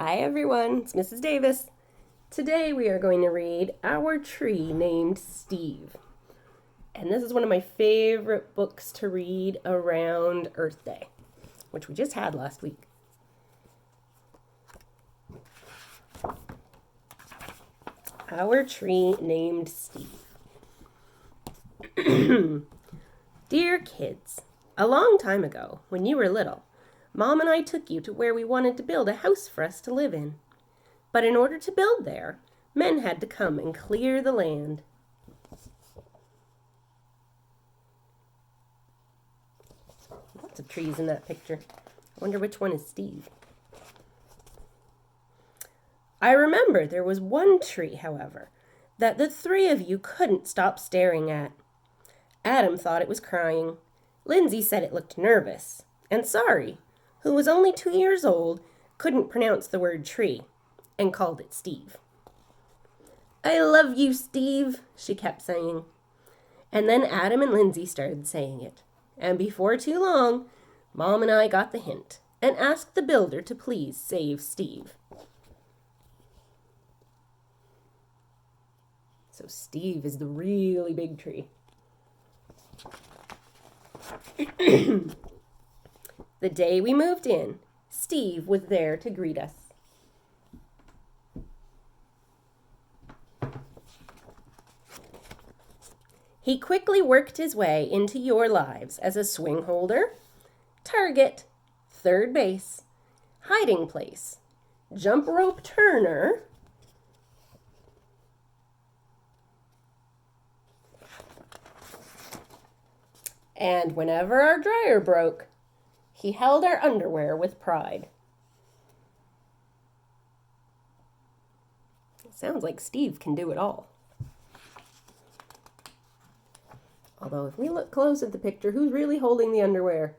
Hi everyone, it's Mrs. Davis. Today we are going to read Our Tree Named Steve. And this is one of my favorite books to read around Earth Day, which we just had last week. Our Tree Named Steve. Dear kids, a long time ago, when you were little, Mom and I took you to where we wanted to build a house for us to live in. But in order to build there, men had to come and clear the land. Lots of trees in that picture. I wonder which one is Steve. I remember there was one tree, however, that the three of you couldn't stop staring at. Adam thought it was crying. Lindsay said it looked nervous. And Sari, who was only 2 years old, couldn't pronounce the word tree and called it Steve. I love you, Steve, she kept saying. And then Adam and Lindsay started saying it. And before too long, Mom and I got the hint and asked the builder to please save Steve. So Steve is the really big tree. The day we moved in, Steve was there to greet us. He quickly worked his way into your lives as a swing holder, target, third base, hiding place, jump rope turner, and whenever our dryer broke, he held our underwear with pride. It sounds like Steve can do it all. Although if we look close at the picture, who's really holding the underwear?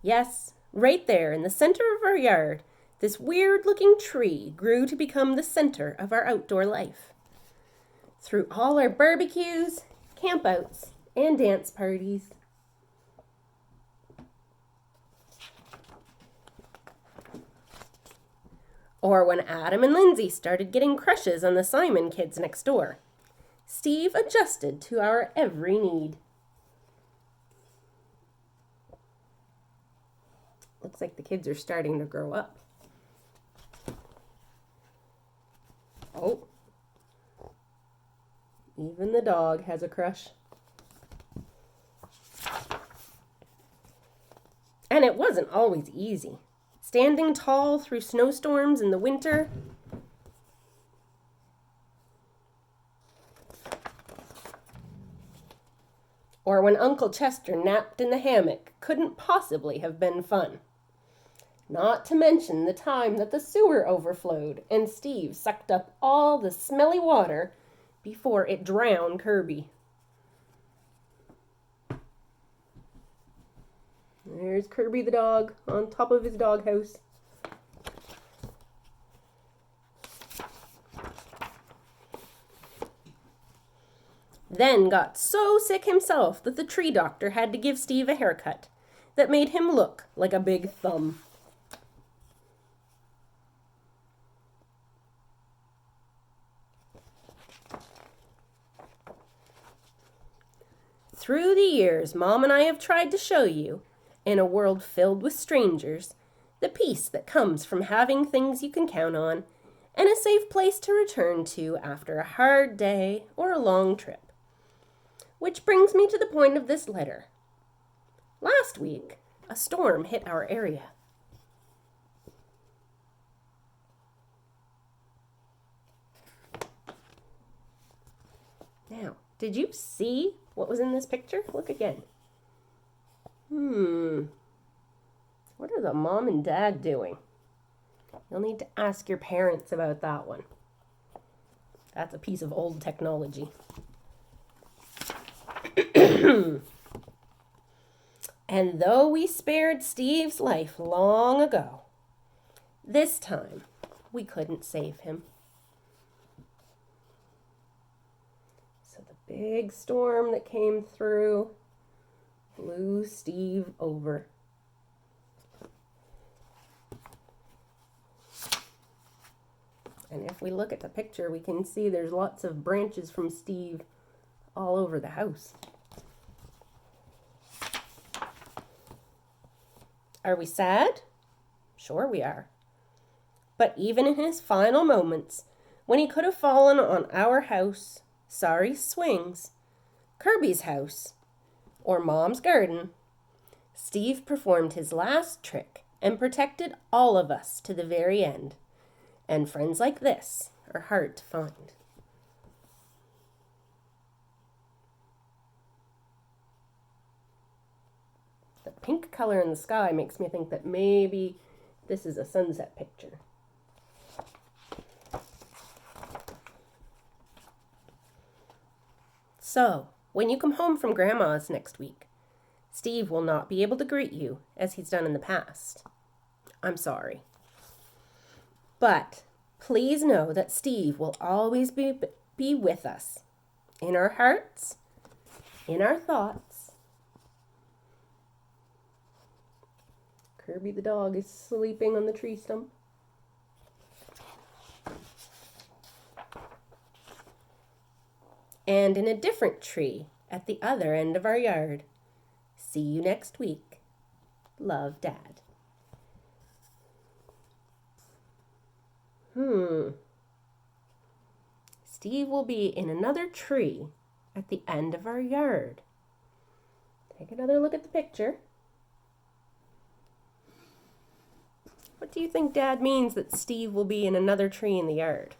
Yes, right there in the center of our yard, this weird-looking tree grew to become the center of our outdoor life. Through all our barbecues, campouts, and dance parties. Or when Adam and Lindsay started getting crushes on the Simon kids next door. Steve adjusted to our every need. Looks like the kids are starting to grow up. Oh. Even the dog has a crush. And it wasn't always easy. Standing tall through snowstorms in the winter. Or when Uncle Chester napped in the hammock couldn't possibly have been fun. Not to mention the time that the sewer overflowed and Steve sucked up all the smelly water before it drowned Kirby. There's Kirby the dog on top of his doghouse. Then got so sick himself that the tree doctor had to give Steve a haircut that made him look like a big thumb. Through the years, Mom and I have tried to show you, in a world filled with strangers, the peace that comes from having things you can count on and a safe place to return to after a hard day or a long trip. Which brings me to the point of this letter. Last week, a storm hit our area. Now, did you see what was in this picture? Look again. What are the mom and dad doing? You'll need to ask your parents about that one. That's a piece of old technology. And though we spared Steve's life long ago, this time we couldn't save him. So the big storm that came through blew Steve over. And if we look at the picture, we can see there's lots of branches from Steve all over the house. Are we sad? Sure we are. But even in his final moments, when he could have fallen on our house, Sorry's swings, Kirby's house, or Mom's garden, Steve performed his last trick and protected all of us to the very end. And friends like this are hard to find. The pink color in the sky makes me think that maybe this is a sunset picture. So, when you come home from Grandma's next week, Steve will not be able to greet you as he's done in the past. I'm sorry. But please know that Steve will always be with us, in our hearts, in our thoughts. Kirby the dog is sleeping on the tree stump. And in a different tree at the other end of our yard. See you next week. Love, Dad. Steve will be in another tree at the end of our yard. Take another look at the picture. What do you think Dad means that Steve will be in another tree in the yard?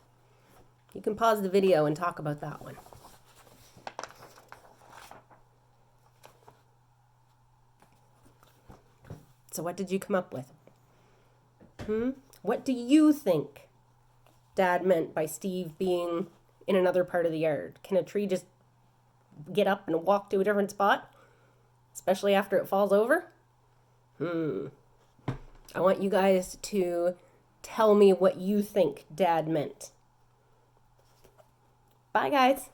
You can pause the video and talk about that one. So what did you come up with? What do you think Dad meant by Steve being in another part of the yard? Can a tree just get up and walk to a different spot? Especially after it falls over? I want you guys to tell me what you think Dad meant. Bye, guys.